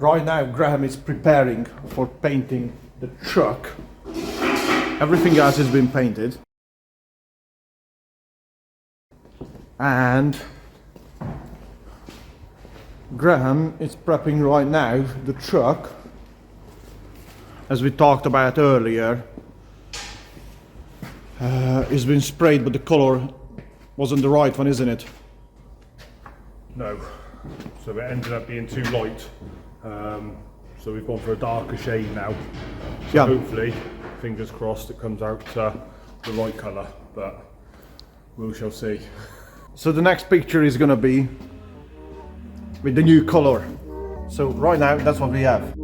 Right now, Graham is preparing for painting the truck. Everything else has been painted. And Graham is prepping right now the truck. As we talked about earlier, it's been sprayed, but the color wasn't the right one, isn't it? No. So it ended up being too light. So we've gone for a darker shade now. So yeah. Hopefully, fingers crossed, it comes out the right colour, but we shall see. So the next picture is gonna be with the new color. So right now, that's what we have.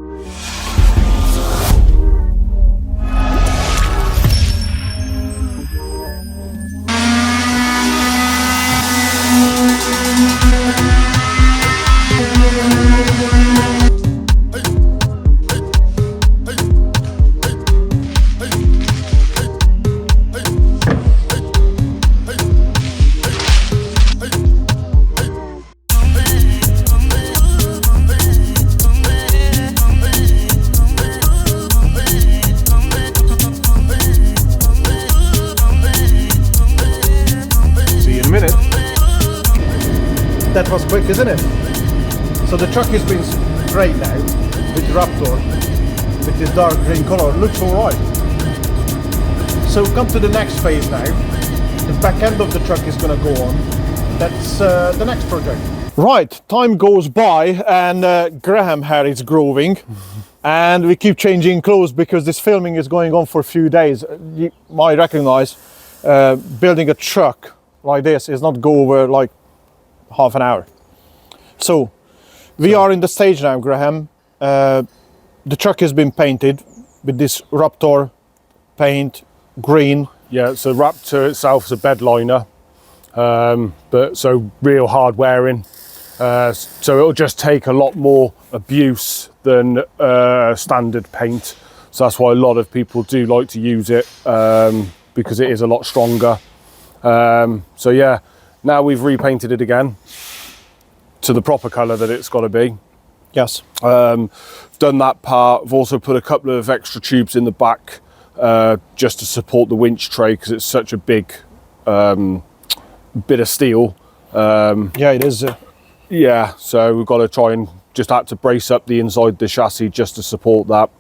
That was quick, isn't it? So the truck has been sprayed now with Raptor, with this dark green color. It looks alright. So come to the next phase now. The back end of the truck is going to go on. That's the next project. Right, time goes by and Graham hair is growing. And we keep changing clothes because this filming is going on for a few days. You might recognize building a truck like this is not go over like half an hour. So we are in the stage now, Graham. The truck has been painted with this Raptor paint, green. Yeah, so Raptor itself is a bed liner, but so real hard wearing. So it'll just take a lot more abuse than standard paint. So that's why a lot of people do like to use it, because it is a lot stronger. So yeah, now we've repainted it again to the proper colour that it's got to be. Yes. Done that part. I've also put a couple of extra tubes in the back just to support the winch tray because it's such a big bit of steel. Yeah, it is. Yeah, so we've got to try and just have to brace up the inside of the chassis just to support that.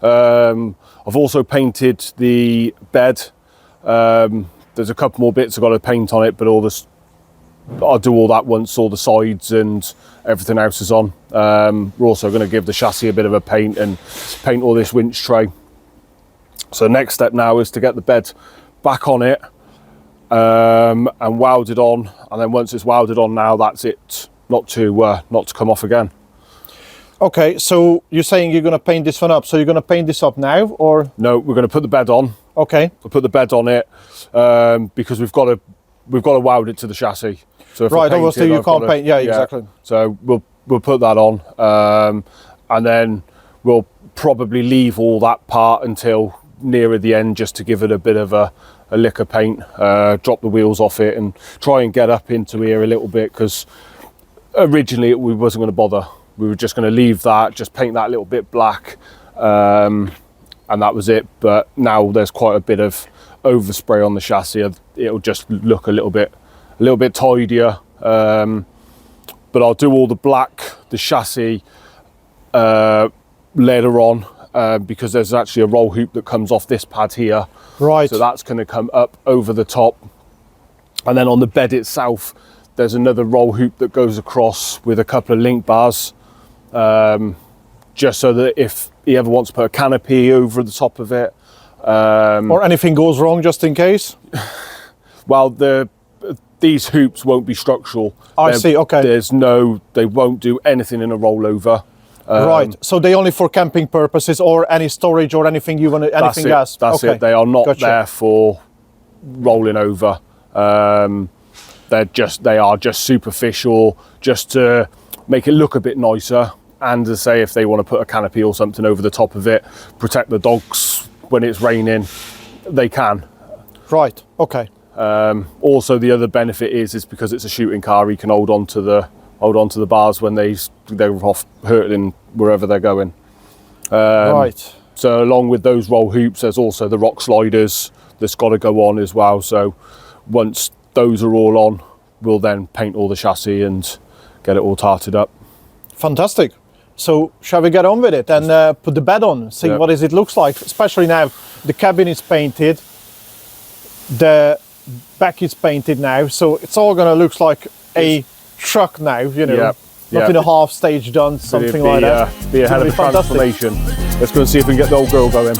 I've also painted the bed. There's a couple more bits I've got to paint on it, but I'll do all that once all the sides and everything else is on. We're also going to give the chassis a bit of a paint and paint all this winch tray. So the next step now is to get the bed back on it and welded on. And then once it's welded on now, that's it, not to come off again. Okay, so you're saying you're going to paint this one up. So you're going to paint this up now, or? No, we're going to put the bed on. Okay. We'll put the bed on it because we've got to weld it to the chassis. So if right, obviously you can't paint. Yeah, exactly. So we'll put that on, and then we'll probably leave all that part until nearer the end, just to give it a bit of a lick of paint. Drop the wheels off it and try and get up into here a little bit, because originally we wasn't going to bother. We were just going to leave that, just paint that a little bit black, and that was it. But now there's quite a bit of overspray on the chassis. It'll just look a little bit tidier. But I'll do all the black, the chassis later on, because there's actually a roll hoop that comes off this pad here. Right. So that's going to come up over the top, and then on the bed itself, there's another roll hoop that goes across with a couple of link bars. Just so that if he ever wants to put a canopy over the top of it, or anything goes wrong, just in case. Well, these hoops won't be structural. I see. Okay. They won't do anything in a rollover. Right. So they only for camping purposes, or any storage, or anything you want, anything else. That's it. They are not there for rolling over. They are just superficial, just to make it look a bit nicer. And to say, if they want to put a canopy or something over the top of it, protect the dogs when it's raining, they can. Right, okay. Also, the other benefit is because it's a shooting car, he can hold on to the hold on to the bars when they're off hurtling wherever they're going. Right. So along with those roll hoops, there's also the rock sliders that's got to go on as well. So once those are all on, we'll then paint all the chassis and get it all tarted up. Fantastic. So shall we get on with it and put the bed on, see what it looks like, especially now the cabin is painted, the back is painted now, so it's all going to look like a truck now, you know, not in a half stage done, something like that. Be a hell of a transformation. Let's go and see if we can get the old girl going.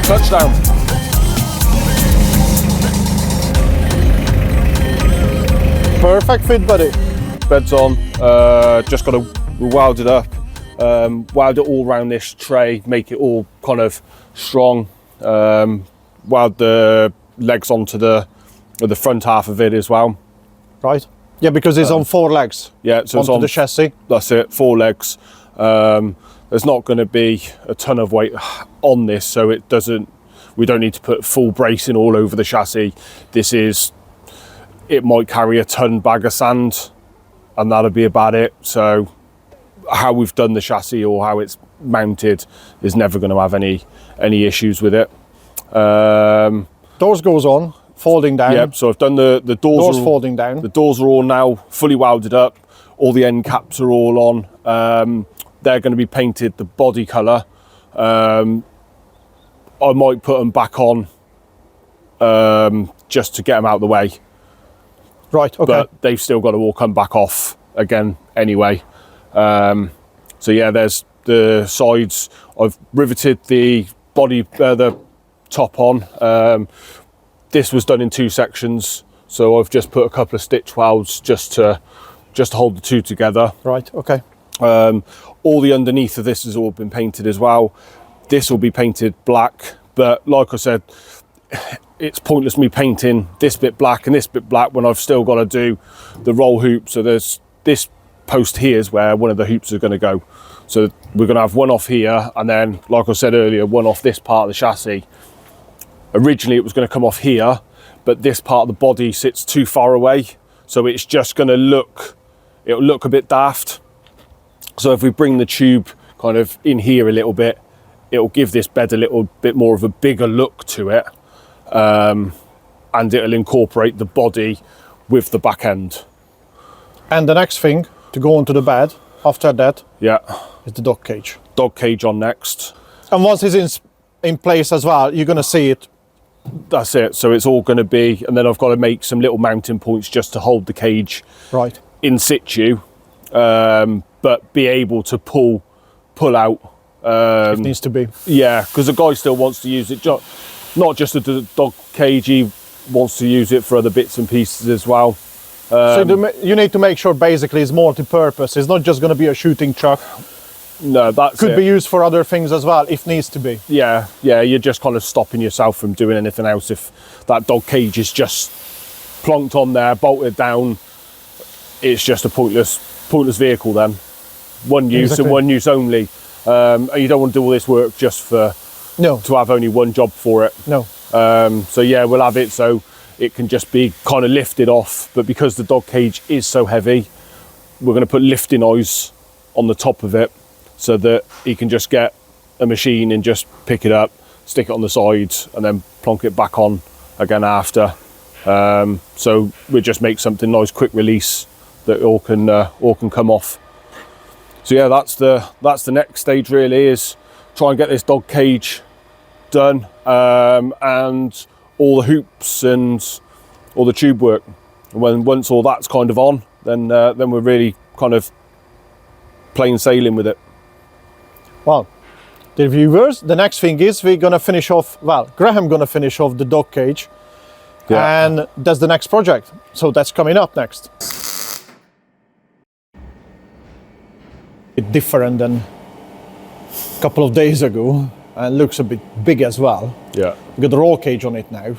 Touchdown. Perfect fit, buddy. Bed's on, just got to weld it up, weld it all around this tray, make it all kind of strong, weld the legs onto the front half of it as well. Right. Yeah, because it's on 4 legs. Yeah, so it's on the chassis. That's it, 4 legs. There's not going to be a ton of weight on this, so we don't need to put full bracing all over the chassis. It might carry a ton bag of sand and that'll be about it. So how we've done the chassis or how it's mounted is never going to have any issues with it. Doors goes on, folding down. Yep, so I've done the doors folding down. The doors are all now fully welded up. All the end caps are all on. They're going to be painted the body colour. I might put them back on just to get them out of the way. Right, okay. But they've still got to all come back off again anyway. So yeah, there's the sides. I've riveted the body, the top on. This was done in 2 sections, so I've just put a couple of stitch welds just to hold the 2 together. Right, okay. All the underneath of this has all been painted as well. This will be painted black, but like I said, it's pointless me painting this bit black and this bit black when I've still got to do the roll hoop. So there's this post here is where one of the hoops are going to go. So we're going to have one off here, and then, like I said earlier, one off this part of the chassis. Originally it was going to come off here, but this part of the body sits too far away, so it's just going to it'll look a bit daft. So if we bring the tube kind of in here a little bit, it'll give this bed a little bit more of a bigger look to it, and it'll incorporate the body with the back end. And the next thing to go onto the bed after that is the dog cage. Dog cage on next. And once it's in place as well, you're going to see it. That's it. So it's all going to be, and then I've got to make some little mounting points just to hold the cage right in situ, but be able to pull out. It needs to be. Yeah, because the guy still wants to use it, not just a dog cage, he wants to use it for other bits and pieces as well. So you need to make sure basically it's multi-purpose. It's not just going to be a shooting truck. No, that's could be used for other things as well if needs to be. Yeah, you're just kind of stopping yourself from doing anything else if that dog cage is just plonked on there, bolted down. It's just a pointless vehicle then. One use and one use only. You don't want to do all this work just to have only one job for it. No. So yeah, we'll have it so it can just be kind of lifted off, but because the dog cage is so heavy, we're going to put lifting eyes on the top of it so that he can just get a machine and just pick it up, stick it on the sides, and then plonk it back on again after. So we just make something nice, quick release that all can come off. So yeah, that's the next stage really, is try and get this dog cage done, and all the hoops and all the tube work. And once all that's kind of on, then we're really kind of plain sailing with it. Well, the viewers, the next thing is we're gonna finish off. Well, Graham gonna finish off the dog cage, and that's the next project. So that's coming up next. It's different than a couple of days ago. and looks a bit big as well. Yeah. We got the roll cage on it now.